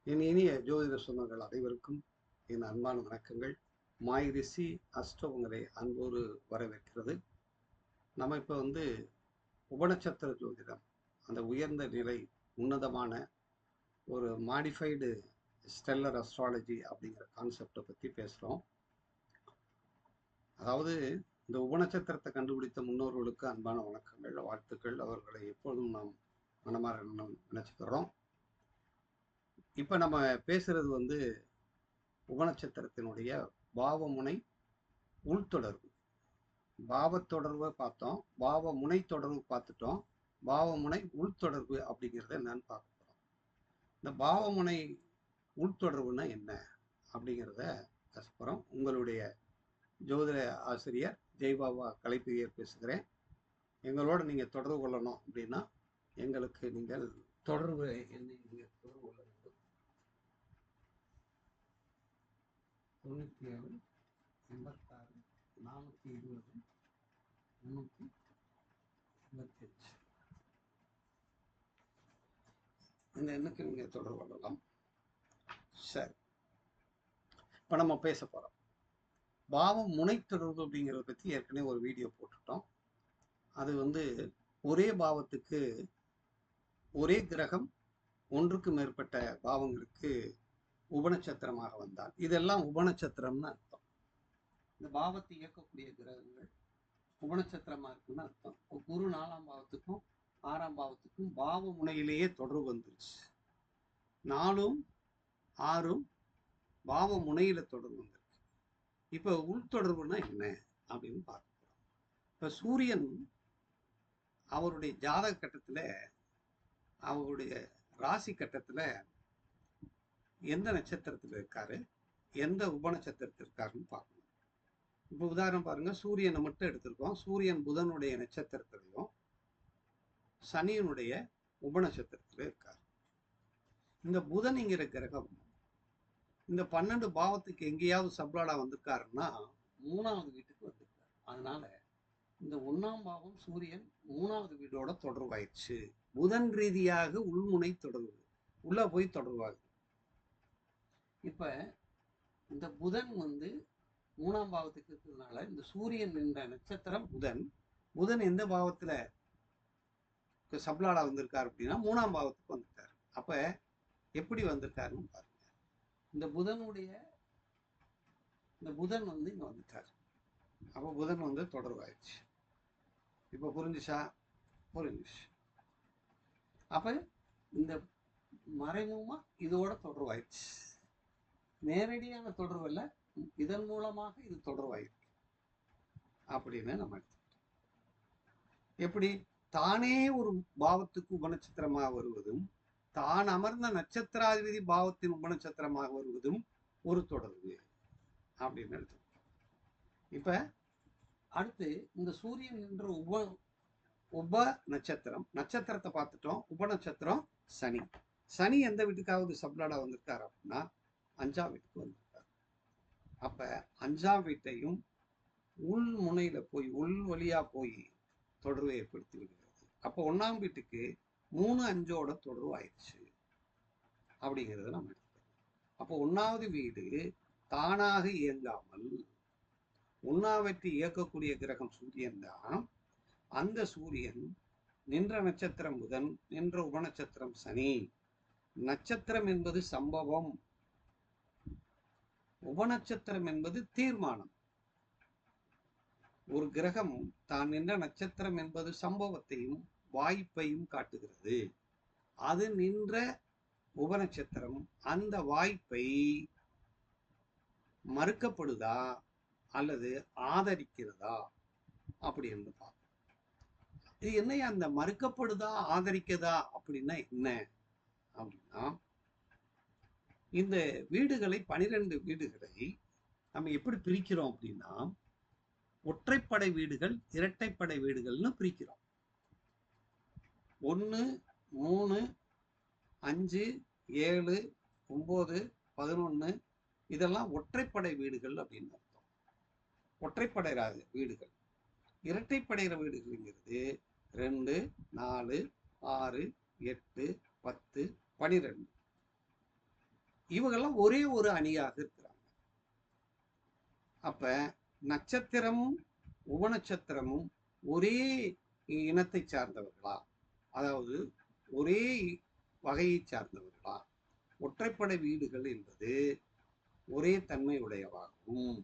என் இனிய ஜோதிட சொந்தங்கள் அனைவருக்கும் என் அன்பான வணக்கங்கள். மாய் ரிஷி அஸ்ட்ரோ உங்களை அன்போடு வரவேற்கிறது. நம்ம இப்போ உபநட்சத்திர ஜோதிடம், அந்த உயர்ந்த நிலை, உன்னதமான ஒரு மாடிஃபைடு ஸ்டெல்லர் அஸ்ட்ராலஜி அப்படிங்கிற கான்செப்டை பற்றி பேசுகிறோம். அதாவது இந்த உபநட்சத்திரத்தை கண்டுபிடித்த முன்னோர்களுக்கு அன்பான வணக்கங்கள், வாழ்த்துக்கள். அவர்களை எப்பொழுதும் நாம் மனமாற நினைச்சுக்கிறோம். இப்போ நம்ம பேசுறது உபநட்சத்திரத்தினுடைய பாவமுனை உள்தொடர்பு. பாவத்தொடர்பை பார்த்தோம், பாவ முனை தொடர்பு பார்த்துட்டோம். பாவமுனை உள்தொடர்பு அப்படிங்கிறத என்னன்னு பார்க்க போகிறோம். இந்த பாவமுனை உள்தொடர்புன்னா என்ன அப்படிங்கிறத பேசப்போகிறோம். உங்களுடைய ஜோதிட ஆசிரியர் ஜெய்பாபா கலைப்பிரியர் பேசுகிறேன். எங்களோட நீங்கள் தொடர்பு கொள்ளணும் அப்படின்னா எங்களுக்கு நீங்கள் தொடர்பு நீங்கள் தொடர்பு கொள்ள வேண்டும். 97 86 420 385 இந்த எண்ணுக்கு நீங்க தொடர்பு கொள்ளலாம். சரி, இப்ப நம்ம பேச போறோம். பாவம் முனை தொடர்பு அப்படிங்கிறத பத்தி ஏற்கனவே ஒரு வீடியோ போட்டுட்டோம். அது ஒரே பாவத்துக்கு ஒரே கிரகம் ஒன்றுக்கு மேற்பட்ட பாவங்களுக்கு உபநட்சத்திரமாக வந்தால் இதெல்லாம் உபநட்சத்திரம்னு அர்த்தம். இந்த பாவத்தை இயக்கக்கூடிய கிரகங்கள் உபநட்சத்திரமா இருக்குன்னு அர்த்தம். குரு 4ஆம் பாவத்துக்கும் 6ஆம் பாவத்துக்கும் பாவ முனையிலேயே தொடர்பு வந்துருச்சு. 4ம் 6ம் பாவ முனையில தொடர்பு வந்திருக்கு. இப்ப உள்தொடர்புனா என்ன அப்படின்னு பார்க்கிறோம். இப்ப சூரியன் அவருடைய ஜாதக கட்டத்துல, அவருடைய ராசி கட்டத்துல எந்த நட்சத்திரத்தில் இருக்காரு, எந்த உபநட்சத்திரத்தில் இருக்காருன்னு பார்க்கணும். இப்போ உதாரணம் பாருங்க, சூரியனை மட்டும் எடுத்திருக்கோம். சூரியன் புதனுடைய நட்சத்திரத்திலையும் சனியனுடைய உபநட்சத்திரத்தில் இருக்கார். இந்த புதன்ங்கிற கிரகம் இந்த 12 பாவத்துக்கு எங்கேயாவது சப்ளாடா வந்திருக்காருன்னா 3வது வீட்டுக்கு வந்திருக்காரு. அதனால இந்த 1ஆம் பாவம் சூரியன் 3வது வீடோட தொடர்பாயிடுச்சு. புதன் ரீதியாக உள்முனை தொடர்பு, உள்ள போய் தொடர்பாகுது. இப்ப இந்த புதன் 3ஆம் பாவத்துக்கு இருக்கிறதுனால இந்த சூரியன் என்ற நட்சத்திரம் புதன் எந்த பாவத்துல சப்ளாடா வந்திருக்காரு அப்படின்னா 3ஆம் பாவத்துக்கு வந்திருக்காரு. அப்ப எப்படி வந்திருக்காருன்னு பாருங்க. இந்த புதன் இங்க வந்துட்டாரு. அப்ப புதன் தொடர்பாயிடுச்சு. இப்ப புரிஞ்சுச்சா? புரிஞ்சுச்சு. அப்ப இந்த மறைமுகமா இதோட தொடர்பாயிடுச்சு. நேரடியான தொடர்பு இல்ல, இதன் மூலமாக இது தொடர்பாயிருக்கு அப்படின்னு நம்ம எடுத்துக்கிட்டோம். எப்படி? தானே ஒரு பாவத்துக்கு உபநட்சத்திரமாக வருவதும் தான் அமர்ந்த நட்சத்திராதிபதி பாவத்தின் உபநட்சத்திரமாக வருவதும் ஒரு தொடர்பு அப்படின்னு எடுத்துக்கிட்டோம். இப்ப அடுத்து இந்த சூரியன் என்ற உப நட்சத்திரத்தை பார்த்துட்டோம். உபநட்சத்திரம் சனி. சனி எந்த வீட்டுக்காவது சப்ளாடா வந்திருக்காரு அப்படின்னா 5ஆம் வீட்டுக்கு வந்திருக்காரு. அப்ப 5ஆம் வீட்டையும் உள் முனையில போய் உள் வழியா போய் தொடர்பு ஏற்படுத்தி விடுகிறது. அப்போ 1ஆம் வீட்டுக்கு 3, 5ஓட தொடர்பு ஆயிடுச்சு அப்படிங்கிறத நம்ம எடுத்துக்கிறோம். அப்போ 1வது வீடு தானாக இயங்காமல் 1ஆம் வீட்டை இயக்கக்கூடிய கிரகம் சூரியன் தான். அந்த சூரியன் நின்ற நட்சத்திரம் புதன், நின்ற உபநட்சத்திரம் சனி. நட்சத்திரம் என்பது சம்பவம், உபநட்சத்திரம் என்பது தீர்மானம். ஒரு கிரகம் தான் நின்ற நட்சத்திரம் என்பது சம்பவத்தையும் வாய்ப்பையும் காட்டுகிறது. அது நின்ற உபநட்சத்திரம் அந்த வாய்ப்பை மறுக்கப்படுதா அல்லது ஆதரிக்கிறதா அப்படி என்று பார்ப்போம். இது என்ன, அந்த மறுக்கப்படுதா ஆதரிக்கதா அப்படின்னா என்ன அப்படின்னா, இந்த வீடுகளை 12 வீடுகளை நம்ம எப்படி பிரிக்கிறோம் அப்படின்னா, ஒற்றைப்படை வீடுகள், இரட்டைப்படை வீடுகள்னு பிரிக்கிறோம். 1, 3, 5, 7, 9, 11 இதெல்லாம் ஒற்றைப்படை வீடுகள் அப்படின்னு அர்த்தம். ஒற்றைப்படை வீடுகள். இரட்டைப்படை வீடுகள்ங்கிறது 2, 4, 6, 8, 10, 12. இவங்கெல்லாம் ஒரே ஒரு அணியாக இருக்கிறாங்க. அப்ப நட்சத்திரமும் உபநட்சத்திரமும் ஒரே இனத்தை சார்ந்தவர்களா, அதாவது ஒரே வகையை சார்ந்தவர்களா? ஒற்றைப்படை வீடுகள் என்பது ஒரே தன்மை உடையவாகவும்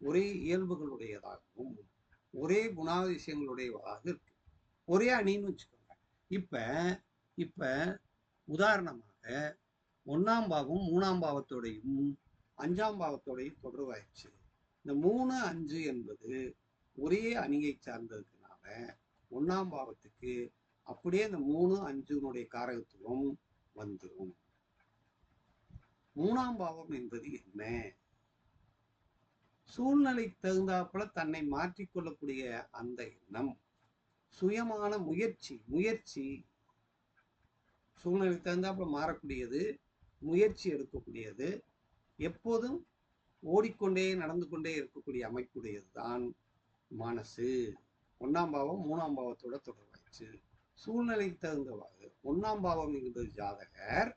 ஒரே இயல்புகளுடையதாகவும் ஒரே குணாதிசயங்களுடையதாக இருக்கு. ஒரே அணின்னு வச்சுக்கோங்க. இப்ப இப்ப உதாரணமாக 1ஆம் பாவம் 3ஆம் பாவத்தோடையும் 5ஆம் பாவத்தோடையும் தொடர்பாயிடுச்சு. இந்த 3, 5 என்பது ஒரே அணியை சார்ந்ததுனால 1ஆம் பாவத்துக்கு அப்படியே இந்த 3, 5 காரகத்துவம் வந்துடும். 3ஆம் பாவம் என்பது என்ன? சூழ்நிலை தகுந்தாப்புல தன்னை மாற்றிக்கொள்ளக்கூடிய அந்த எண்ணம், சுயமான முயற்சி சூழ்நிலை தகுந்தாப்புல மாறக்கூடியது, முயற்சி எடுக்கக்கூடியது, எப்போதும் ஓடிக்கொண்டே நடந்து கொண்டே இருக்கக்கூடிய அமைப்புடையது தான் மனசு. 1ஆம் பாவம் 3ஆம் பாவத்தோட தொடர்பாயிடுச்சு. சூழ்நிலைக்கு தகுந்தவாறு 1ஆம் பாவம் என்பது ஜாதகர்,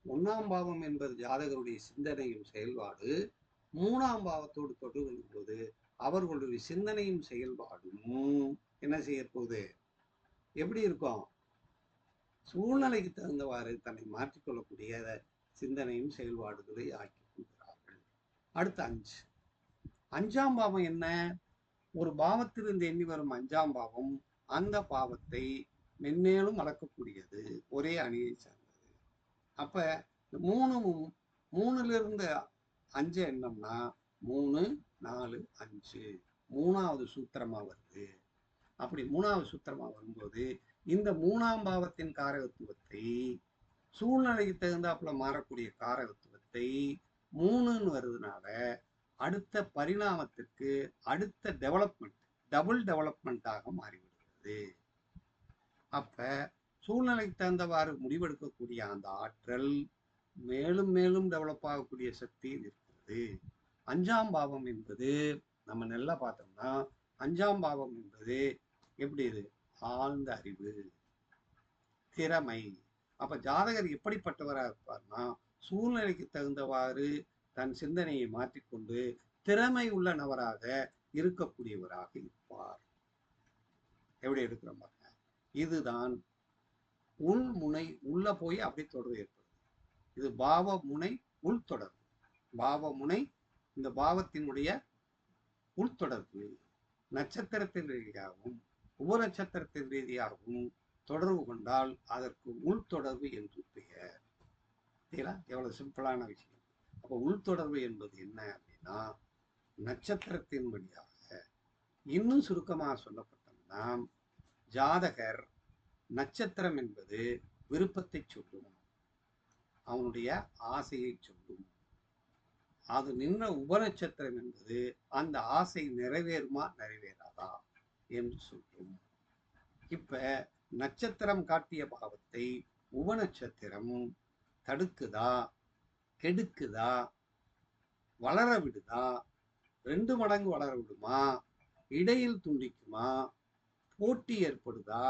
1ஆம் பாவம் என்பது ஜாதகருடைய சிந்தனையும் செயல்பாடு. 3ஆம் பாவத்தோடு தொடர்பு கொள்ளும்போது அவர்களுடைய சிந்தனையும் செயல்பாடும் என்ன செய்ய போகுது? எப்படி இருக்கும்? சூழ்நிலைக்கு தகுந்தவாறு தன்னை மாற்றிக்கொள்ளக்கூடிய சிந்தனையும் செயல்பாடுகளை ஆக்கி கொள்கிறார்கள். அடுத்து 5. 5ஆம் பாவம் என்ன? ஒரு பாவத்திலிருந்து எண்ணி வரும் 5ஆம் பாவம் அந்த பாவத்தை மென்மேலும் வளர்க்கக்கூடியது, ஒரே அணியை சார்ந்தது. அப்ப 3ல இருந்து 5 என்னம்னா 3, 4, 5 3வது சூத்திரமா வருது. அப்படி 3வது சூத்திரமா வரும்போது இந்த 3ஆம் பாவத்தின் காரகத்துவத்தை, சூழ்நிலைக்கு தகுந்தாப்புல மாறக்கூடிய காரகத்துவத்தை 3ன்னு வருதுனால அடுத்த பரிணாமத்திற்கு அடுத்த டெவலப்மெண்ட், டபுள் டெவலப்மெண்ட்டாக மாறிவிடுகிறது. அப்ப சூழ்நிலைக்கு தகுந்தவாறு முடிவெடுக்கக்கூடிய அந்த ஆற்றல் மேலும் மேலும் டெவலப் ஆகக்கூடிய சக்தி இருக்கிறது. 5ஆம் பாவம் என்பது நம்ம நல்லா பார்த்தோம்னா 5ஆம் பாவம் என்பது எப்படி? இது ஆழ்ந்த அறிவு, திறமை. அப்ப ஜாதகர் எப்படிப்பட்டவராக இருப்பார்னா சூழ்நிலைக்கு தகுந்தவாறு தன் சிந்தனையை மாற்றிக்கொண்டு திறமை உள்ள நபராக இருக்கக்கூடியவராக இருப்பார். எப்படி எடுக்கிறோம் பாருங்க. இதுதான் உள்முனை, உள்ள போய் அப்படி தொடர்பு ஏற்படுது. இது பாவ முனை உள்தொடர்பு. பாவ முனை இந்த பாவத்தினுடைய உள்தொடர்பு. நட்சத்திரத்தின் ரீதியாகவும் உபநட்சத்திரத்தின் ரீதியாகவும் தொடர்பு கொண்டால் அதற்கு உள்தொடர்பு என்று பெயர். எவ்வளவு சிம்பிளான விஷயம். அப்ப உள்தொடர்பு என்பது என்ன அப்படின்னா நட்சத்திரத்தின் வழியாக, இன்னும் சுருக்கமாக சொல்லப்பட்டோம்னா ஜாதகர் நட்சத்திரம் என்பது விருப்பத்தை சொல்லும், அவனுடைய ஆசையை சொல்லும். அது நின்ற உபநட்சத்திரம் என்பது அந்த ஆசை நிறைவேறுமா நிறைவேறாதா என்று சொல்லும். இப்ப நட்சத்திரம் காட்டிய பாவத்தை உபநட்சத்திரம் தடுக்குதா, கெடுக்குதா, வளர விடுதா, 2 மடங்கு வளர விடுமா, இடையில் துண்டிக்குமா, போட்டி ஏற்படுதா,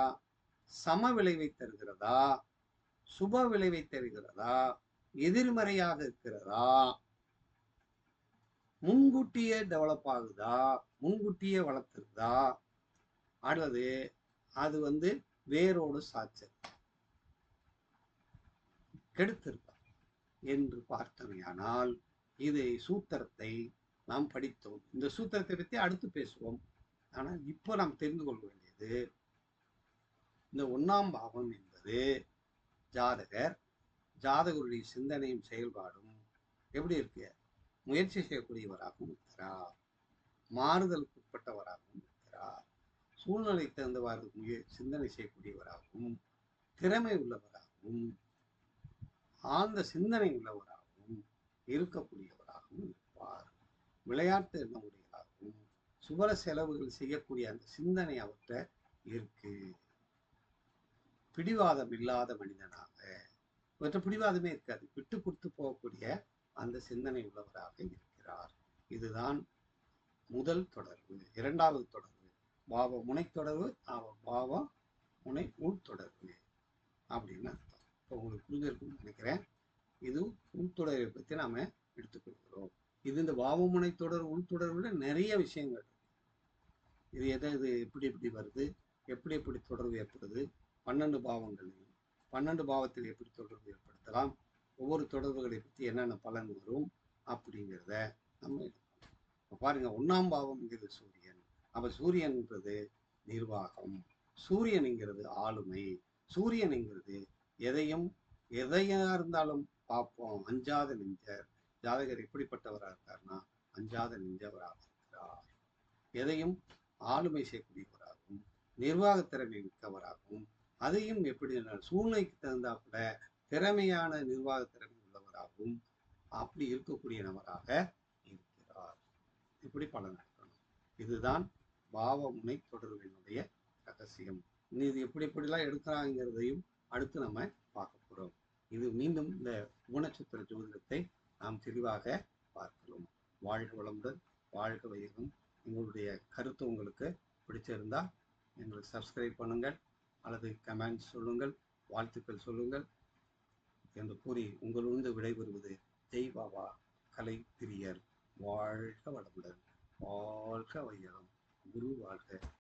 சம விளைவை தருகிறதா, சுப விளைவை தருகிறதா, எதிர்மறையாக இருக்கிறதா, முன்கூட்டியே டெவலப் ஆகுதா, முன்கூட்டியே வளர்த்துருதா, அல்லது அது வேரோடு சாய்ச்சல் கெடுத்திருக்கா என்று பார்த்தமையானால் இதை சூத்திரத்தை நாம் படித்தோம். இந்த சூத்திரத்தை பற்றி அடுத்து பேசுவோம். ஆனால் இப்போ நாம் தெரிந்து கொள்ள வேண்டியது இந்த 1ஆம் பாவம் என்பது ஜாதகருடைய சிந்தனையும் செயல்பாடும் எப்படி இருக்கு? முயற்சி செய்யக்கூடியவராகவும் இருக்கிறார், மாறுதலுக்கு உட்பட்டவராகவும் இருக்கிறார், சூழ்நிலை தகுந்தவாறு சிந்தனை செய்யக்கூடியவராகவும் திறமை உள்ளவராகவும் ஆழ்ந்த சிந்தனை உள்ளவராகவும் இருக்கக்கூடியவராகவும் இருப்பார். விளையாட்டு எண்ணக்கூடியவராகவும் சுபர செலவுகள் செய்யக்கூடிய அந்த சிந்தனை அவற்ற இருக்கு. பிடிவாதம் இல்லாத மனிதனாக, இவற்றை பிடிவாதமே இருக்காது, விட்டு கொடுத்து போகக்கூடிய அந்த சிந்தனை உள்ளவராக இருக்கிறார். இதுதான் முதல் தொடர்பு. 2வது தொடர்பு பாவ முனை தொடர்பு, பாவ முனை உள் தொடர்பு அப்படின்னு அர்த்தம். இப்போ உங்களுக்கு புரிஞ்சிருக்குன்னு நினைக்கிறேன். இது உள்தொடரை பற்றி நாம எடுத்துக்கொள்கிறோம். இது இந்த பாவமுனை தொடர் உள்தொடர்புல நிறைய விஷயங்கள். இது இது எப்படி வருது, எப்படி தொடர்பு ஏற்படுது, 12 பாவங்களையும் 12 பாவத்தில் எப்படி தொடர்பு ஏற்படுத்தலாம், ஒவ்வொரு தொடர்புகளை பற்றி என்னென்ன பலன் வரும் அப்படிங்கிறத நம்ம பாருங்க. 1ஆம் பாவம்ங்கிறது சூரியன். அப்ப சூரியன்ன்றது நிர்வாகம், சூரியனுங்கிறது ஆளுமை, சூரியனுங்கிறது எதையா இருந்தாலும் பார்ப்போம், அஞ்சாத நெஞ்சர். ஜாதகர் எப்படிப்பட்டவராக இருக்காருன்னா அஞ்சாத நெஞ்சவராக இருக்கிறார். எதையும் ஆளுமை செய்யக்கூடியவராகவும் நிர்வாகத்திறமை மிக்கவராகவும், அதையும் எப்படி சூழ்நிலைக்கு தகுந்தாப்புல திறமையான நிர்வாகத்திறமை உள்ளவராகவும் அப்படி இருக்கக்கூடிய நபராக இருக்கிறார். இப்படி பலன் நடக்கணும். இதுதான் பாவமுனை தொடர்பினுடைய ரகசியம். இது எப்படிலாம் எடுக்கிறாங்கிறதையும் அடுத்து நம்ம பார்க்க போறோம். இது மீண்டும் இந்த உபநட்சத்திர ஜோதிடத்தை நாம் தெளிவாக பார்க்கிறோம். வாழ்க வளமுடன், வாழ்க வையகம். உங்களுடைய கருத்து உங்களுக்கு பிடிச்சிருந்தா எங்களுக்கு சப்ஸ்கிரைப் பண்ணுங்கள், அல்லது கமெண்ட் சொல்லுங்கள், வாழ்த்துக்கள் சொல்லுங்கள் என்று கூறி உங்களிருந்து விடைபெறுவது ஜெய் பாபா கலை பிரியர். வாழ்க வளமுடன், வாழ்க வையகம். குரு வாழ்க.